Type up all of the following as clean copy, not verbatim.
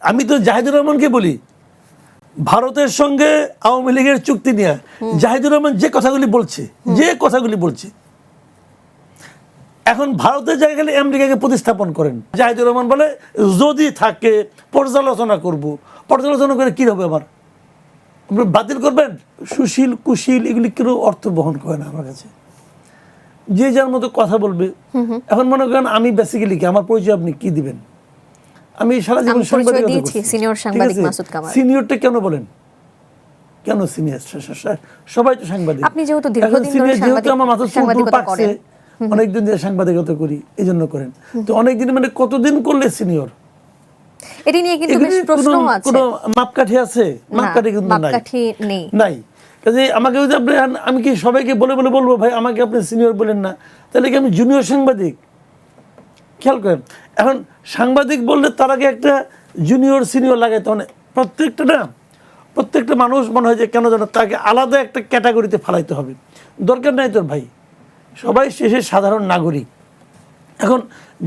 আমি তো জাহিদুর রহমানকে বলি, ভারতের সঙ্গে আওয়ামী লীগের চুক্তি নিয়ে জাহিদুর রহমান যে কথাগুলি বলছে, এখন ভারতের জায়গায় গেলে আমেরিকাকে প্রতিস্থাপন করেন। জাহিদুর রহমান বলে যদি থাকে পর্যালোচনা করব, পর্যালোচনা করে কী হবে, আমার বাতিল করবেন? সুশীল কুশীল এগুলি কেউ অর্থ বহন করে না আমার কাছে, যে যার মতো কথা বলবে। এখন মনে করেন আমি বেসিক্যালি কি, আমার পরিচয় আপনি কি দিবেন? আমি সারা জীবন সিনিয়রটা কেন বলেন, কেন সিনিয়র? সবাই তো সাংবাদিক। আপনি যেহেতু আমার মাথা পাকছে, অনেকদিন ধরে সাংবাদিকতা করি, এই জন্য করেন। তো অনেকদিন মানে কতদিন করলে সিনিয়র? এটি নিয়ে কিন্তু বেশ প্রশ্ন আছে। কোনো মাপকাঠি আছে? মাপকাঠি কিন্তু নাই। কাজে আমাকে যদি আপনি, আমি কি সবাইকে বলবো ভাই আমাকে আপনি সিনিয়র বলেন না, তাহলে কি আমি জুনিয়র সাংবাদিক? খেয়াল করেন, এখন সাংবাদিক বললে তার আগে একটা জুনিয়র সিনিয়র লাগে, তখন প্রত্যেকটা মানুষ মনে হয় যে কেন যেন তাকে আলাদা একটা ক্যাটাগরিতে ফেলাইতে হবে। দরকার নাই তোর ভাই, সবাই শেষে সাধারণ নাগরিক। এখন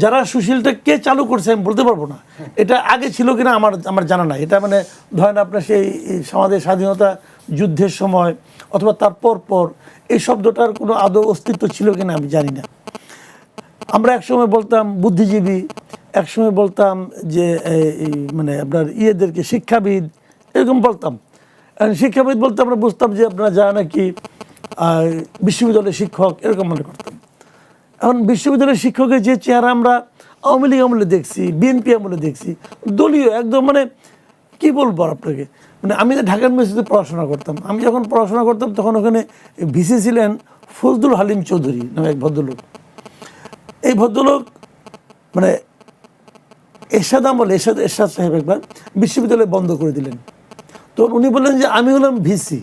যারা সুশীলটা কে চালু করছে আমি বলতে পারবো না, এটা আগে ছিল কিনা আমার জানা নাই। এটা মানে ধরেন আপনার সেই সমাজের স্বাধীনতা যুদ্ধের সময় অথবা তার পর এই শব্দটার কোনো আদৌ অস্তিত্ব ছিল কিনা আমি জানি না। আমরা একসময় বলতাম বুদ্ধিজীবী, একসময় বলতাম যে মানে আপনার ইয়েদেরকে শিক্ষাবিদ, এরকম বলতাম। শিক্ষাবিদ বলতে আমরা বুঝতাম যে আপনারা যারা নাকি বিশ্ববিদ্যালয়ের শিক্ষক, এরকম মনে করতাম। এখন বিশ্ববিদ্যালয়ের শিক্ষকের যে চেহারা আমরা আওয়ামী লীগ আমলে দেখছি, বিএনপি আমলে দেখছি, দলীয় একদম, মানে কি বলবো আপনাকে, মানে আমি ঢাকা ইউনিভার্সিটিতে পড়াশোনা করতাম। আমি যখন পড়াশোনা করতাম তখন ওখানে ভিসি ছিলেন ফজলুল হালিম চৌধুরী নামে এক ভদ্রলোক। এই ভদ্রলোক মানে এরশাদ আমলে এরশাদ সাহেব একবার বিশ্ববিদ্যালয় বন্ধ করে দিলেন। তো উনি বললেন যে আমি হলাম ভিসি,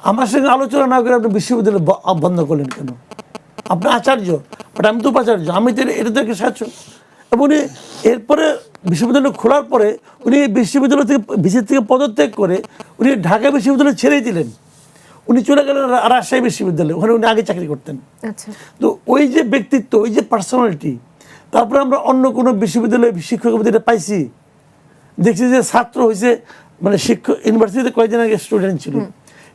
আমার সঙ্গে আলোচনা না করে আপনি বিশ্ববিদ্যালয় বন্ধ করলেন কেন? আপনি আচার্য, বাট আমি তো উপাচার্য, আমি তো এটা থেকে সাহায্য। এবং উনি এরপরে বিশ্ববিদ্যালয় খোলার পরে উনি বিশ্ববিদ্যালয় থেকে ভিসি থেকে পদত্যাগ করে উনি ঢাকা বিশ্ববিদ্যালয় ছেড়েই দিলেন। উনি চলে গেলেন রাজশাহী বিশ্ববিদ্যালয়ে, ওখানে উনি আগে চাকরি করতেন। তো ওই যে ব্যক্তিত্ব, ওই যে পার্সোনালিটি, তারপরে আমরা অন্য কোনো বিশ্ববিদ্যালয়ে শিক্ষক এটা পাইছি, দেখছি যে ছাত্র হয়েছে, মানে শিক্ষক ইউনিভার্সিটিতে কয়েকদিন আগে স্টুডেন্ট ছিল,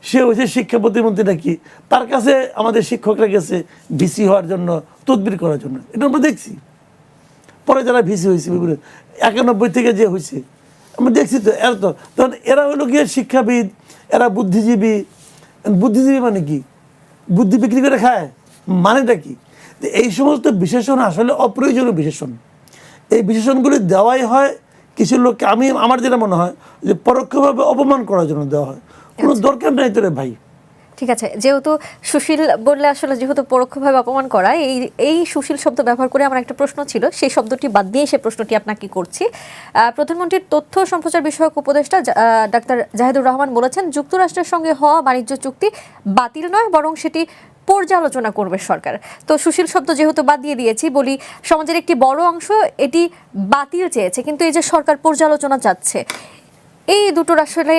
সে হয়েছে শিক্ষা প্রতিমন্ত্রী নাকি, তার কাছে আমাদের শিক্ষকরা গেছে ভিসি হওয়ার জন্য, তদবির করার জন্য। এটা আমরা দেখছি। পরে যারা ভিসি হয়েছে 91 থেকে যে হয়েছে আমরা দেখছি। তো তখন এরা হলো গিয়ে শিক্ষাবিদ, এরা বুদ্ধিজীবী। বুদ্ধিজীবী মানে কি? বুদ্ধি বিক্রি করে খায়, মানেটা কি? এই সমস্ত বিশেষণ আসলে অপ্রয়োজনীয় বিশেষণ। এই বিশেষণগুলি দেওয়াই হয় কিছু লোককে, আমার যেটা মনে হয় যে পরোক্ষভাবে অপমান করার জন্য দেওয়া হয়। কোনো দরকার নাই তোরে ভাই। ঠিক আছে, যেহেতু সুশীল বললে আসলে যেহেতু পরোক্ষভাবে অপমান করা, এই সুশীল শব্দ ব্যবহার করে আমার একটা প্রশ্ন ছিল, সেই শব্দটি বাদ দিয়ে সে প্রশ্নটি আপনাকে করছি। প্রধানমন্ত্রীর তথ্য সম্প্রচার বিষয়ক উপদেষ্টা ডাক্তার জাহিদুর রহমান বলেছেন, যুক্তরাষ্ট্রের সঙ্গে হওয়া বাণিজ্য চুক্তি বাতিল নয়, বরং সেটি পর্যালোচনা করবে সরকার। তো সুশীল শব্দ যেহেতু বাদ দিয়ে দিয়েছি, বলি সমাজের একটি বড় অংশ এটি বাতিল চেয়েছে, কিন্তু এই যে সরকার পর্যালোচনা চাচ্ছে, এই দুটোর আসলে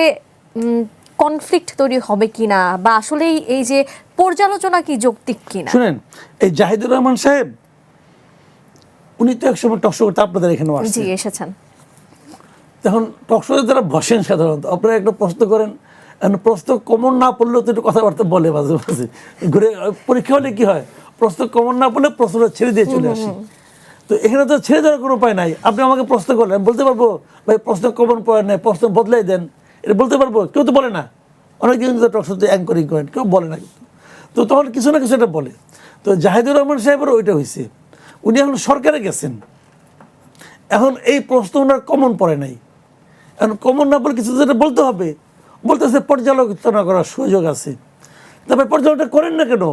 কনফ্লিক্ট তৈরি হবে কিনা, বা আসলে এই যে পর্যালোচনা কি যৌক্তিক কিনা? শুনেন, এই জাহিদুর রহমান সাহেব উনি তো একসময় টকশো করতে আপনাদের এখানে এসেছেন। তখন টকশোতে যারা বসেন সাধারণত আপনারা একটা প্রশ্ন করেন, প্রশ্ন কমন না পড়লেও তো একটু কথাবার্তা বলে মাঝে মাঝে ঘুরে। পরীক্ষা হলে কি হয়, প্রশ্ন কমন না পড়লে প্রশ্নটা ছেড়ে দিয়ে চলে আসি। তো এখানে তো ছেড়ে দেওয়ার কোনো উপায় নাই। আপনি আমাকে প্রশ্ন করলেন, বলতে পারবো ভাই প্রশ্ন কমন পড়ে নাই, প্রশ্ন বদলাই দেন, এটা বলতে পারবো? কেউ তো বলে না। অনেকদিন তো টকশোতে অ্যাঙ্করিং করেন, কেউ বলে না কিন্তু। তো তখন কিছু না কিছু একটা বলে। তো জাহিদুর রহমান সাহেবেরও ওইটা হয়েছে, উনি এখন সরকারে গেছেন, এখন এই প্রশ্ন ওনার কমন পড়ে নাই। এখন কমন না বলে কিছু যেটা বলতে হবে, বলতেছে পর্যালোচনা করার সুযোগ আছে। তারপরে পর্যালোচনা করেন না কেন?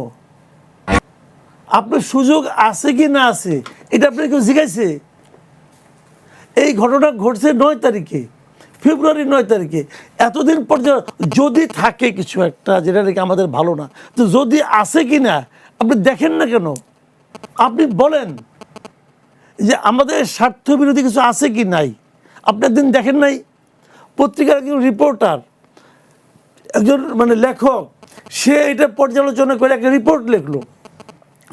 আপনার সুযোগ আছে কি না আছে এটা আপনি কেউ জিজ্ঞাসে? এই ঘটনা ঘটছে 9 তারিখে, ফেব্রুয়ারি 9 তারিখে। এতদিন পর্যন্ত যদি থাকে কিছু একটা যেটা নাকি আমাদের ভালো না, তো যদি আছে কি না আপনি দেখেন না কেন? আপনি বলেন যে আমাদের স্বার্থ বিরোধী কিছু আছে কি নাই, আপনি একদিন দেখেন নাই? পত্রিকার একজন রিপোর্টার, একজন মানে লেখক, সে এটা পর্যালোচনা করে একটা রিপোর্ট লিখলো,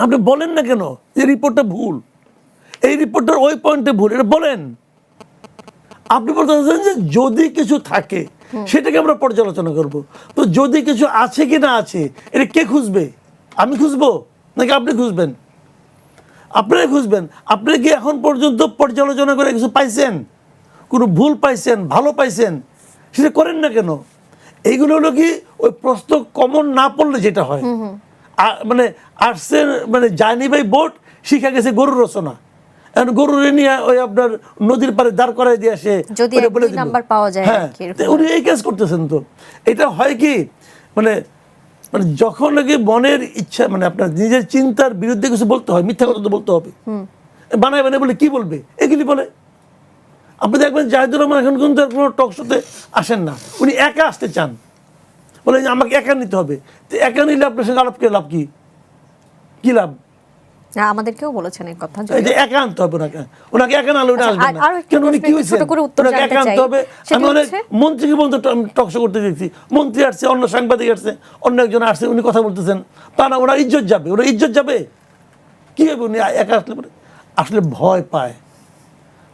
আপনি বলেন না কেন যে রিপোর্টটা ভুল, এই রিপোর্টটার ওই পয়েন্টে ভুল, এটা বলেন। আপনি বলতেছেন যে যদি কিছু থাকে সেটাকে আমরা পর্যালোচনা করব। তো যদি কিছু আছে কি না আছে এটা কে খুঁজবে? আমি খুঁজবো নাকি আপনি খুঁজবেন? আপনারাই খুঁজবেন। আপনি কি এখন পর্যন্ত পর্যালোচনা করে কিছু পাইছেন? কোনো ভুল পাইছেন, ভালো পাইছেন? সেটা করেন না কেন? এইগুলো হলো কি ওই প্রশ্ন কমন না পড়লে যেটা হয়, মানে আর্টসের মানে জানি ভাই বোট শিখা গেছে গরুর রচনা। এখন গরুর নিয়ে ওই আপনার নদীর পাড়ে দাঁড় করাই দিয়ে আসে, যদি ওটা এক বলে দুই দিল। নাম্বার পাওয়া যায় হ্যাঁ, আর কি, এরকম। তো উনি এই কাজ করতেছেন। তো এটা হয় কি মানে মানে যখন নাকি মনের ইচ্ছা মানে আপনার নিজের চিন্তার বিরুদ্ধে কিছু বলতে হয়, মিথ্যা কথা তো বলতে হবে। বানায় বানায় বলে কি বলবে? এগুলি বলে। আপনি দেখবেন জাহিদুর রহমান এখন কিন্তু কোনো টক শোতে আসেন না, উনি একা আসতে চান। বলে যে আমাকে একা নিতে হবে। তো একা নিলে আপনার সঙ্গে আলাপ করে লাভ কি? কি লাভ? না, আমাদেরকেও বলেছেন এই কথা। এই যে একা আনতে হবে ওনাকে, ওনাকে একা না হলে উনি আসবেন না। আরো একটা কেন উনি কি প্রশ্নের হয়েছে? ছোট করে উত্তর ওনাকে জানতে একা আনতে চাই। হবে। সেটা আমি অনেক হচ্ছে- মন্ত্রীকে বলতে টকশো করতে দেখছি, মন্ত্রী আসছে, অন্য সাংবাদিক আসছে, অন্য একজন আসছে, উনি কথা বলতেছেন, তা না ওনার ইজ্জত যাবে। ওনার ইজ্জত যাবে কি হবে? উনি একা আসলে পরে আসলে ভয় পায়।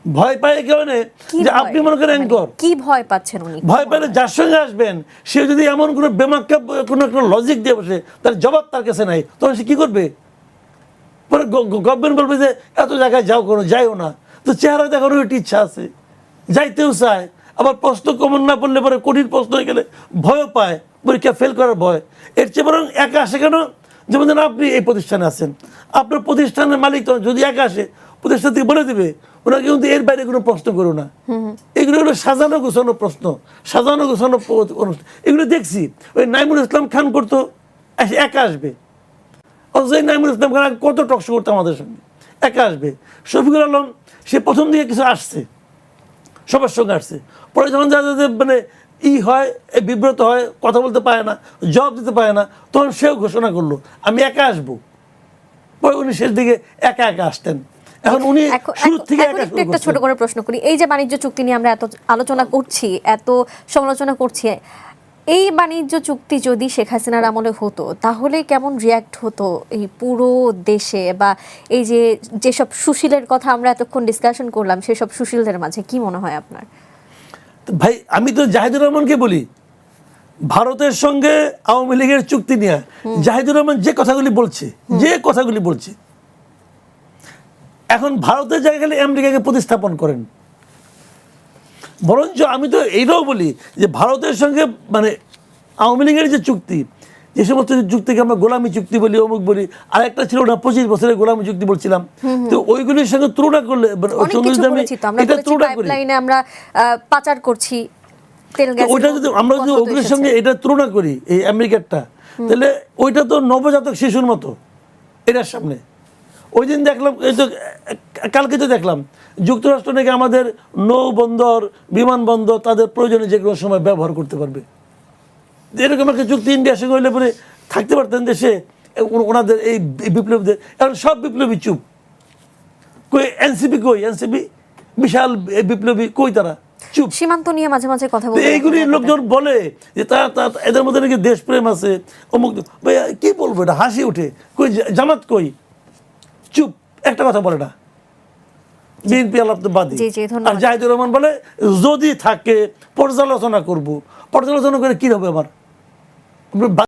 ভয় পায় এই কারণে কি যে ভয়? আপনি মনে করেন অ্যাঙ্কর, কি ভয় পাচ্ছেন উনি? ভয় পেলে যার সঙ্গে আসবেন সে যদি এমন কোনো বেমাক্কা কোনো একটা লজিক দিয়ে বসে, তার জবাব তার কাছে নাই, তখন সে কি করবে? পরে গভর্নমেন্ট বলবে যে এত জায়গায় যাও, কোনো যাইও না। তো চেহারা দেখানোর একটি ইচ্ছা আছে, যাইতেও চায়। আবার প্রশ্ন কমন না পড়লে পরে কঠিন প্রশ্ন হয়ে গেলে ভয়ও পায়, পরীক্ষা ফেল করার ভয়। এর চেয়ে বরং একা আসে কেন? যেমন ধরেন আপনি এই প্রতিষ্ঠানে আছেন, আপনার প্রতিষ্ঠানের মালিক তখন যদি একা আসে, প্রতিষ্ঠান থেকে বলে দিবে ওনাকে কিন্তু এর বাইরে কোনো প্রশ্ন করো না। এগুলো হলো সাজানো গোছানো প্রশ্ন, সাজানো গোছানো অনুষ্ঠান। এগুলো দেখছি ওই নাইমুল ইসলাম খান করতো, একা আসবে। অথচ এই নাইমুল ইসলাম খান কত টকশো করতো আমাদের সঙ্গে, একা আসবে। শফিকুল আলম সে প্রথম দিকে কিছু আসছে, সবার সঙ্গে আসছে, পরে যখন যাদের মানে হয়, বিব্রত হয়, কথা বলতে পারে না, জবাব দিতে পারে না, তখন সেও ঘোষণা করলো আমি একা আসবো। পরে উনি শেষ দিকে একা একা আসতেন। এখন উনি শুরু থেকে একা শুরু একটা ছোট করছেন। করে প্রশ্ন করি। এই যে বাণিজ্য চুক্তি নিয়ে আমরা এত আলোচনা করছি, এত সমালোচনা করছি, এই বাণিজ্য চুক্তি যদি শেখ হাসিনার আমলে হতো তাহলে কেমন রিয়্যাক্ট হতো এই পুরো দেশে, বা এই যে যেসব সুশীলের কথা আমরা এতক্ষণ ডিসকাশন করলাম সেসব সুশীলদের মাঝে, কি মনে হয় আপনার? ভাই আমি তো জাহিদুর রহমানকে বলি, ভারতের সঙ্গে আওয়ামী লীগের চুক্তি নিয়ে জাহিদুর রহমান যে কথাগুলি বলছে, এখন ভারতের জায়গায় গেলে আমেরিকাকে প্রতিস্থাপন করেন। বরঞ্চ আমি তো এইটাও বলি যে ভারতের সঙ্গে মানে আওয়ামী লীগের যে চুক্তি, যে সমস্ত চুক্তিকে আমরা গোলামি চুক্তি বলি, অমুক বলি, আর একটা ছিল না 25 বছরের গোলামি চুক্তি বলছিলাম, তো ওইগুলির সঙ্গে তুলনা করলে এটা তুলনা করি, আমরা পাচার করছি তেল গ্যাস, ওইটা যদি আমরা যদি ওগুলির সঙ্গে এটা তুলনা করি, এই আমেরিকারটা, তাহলে ওইটা তো নবজাতক শিশুর মতো এটার সামনে। ওই দিন দেখলাম, এই তো কালকে তো দেখলাম যুক্তরাষ্ট্র নাকি আমাদের নৌবন্দর, বিমানবন্দর তাদের প্রয়োজনে যে কোনো সময় ব্যবহার করতে পারবে। এরকম একটা চুক্তি ইন্ডিয়ার সঙ্গে হইলে পরে থাকতে পারতেন দেশে ওনাদের এই বিপ্লবীদের। এখন সব বিপ্লবী চুপ, কই এনসিপি, কই এনসিপি বিশাল বিপ্লবী, কই তারা? চুপ। সীমান্ত নিয়ে মাঝে মাঝে কথা বলে এইগুলি লোকজন বলে যে এদের মধ্যে নাকি দেশপ্রেম আছে, অমুক। ভাইয়া কি বলবো, এটা হাসি উঠে। কই জামাত, কই? চুপ, একটা কথা বলে না। বিএনপি আলাপ তো বাদী। আর জাহিদুর রহমান বলে যদি থাকে পর্যালোচনা করব। পর্যালোচনা করে কি হবে আমার?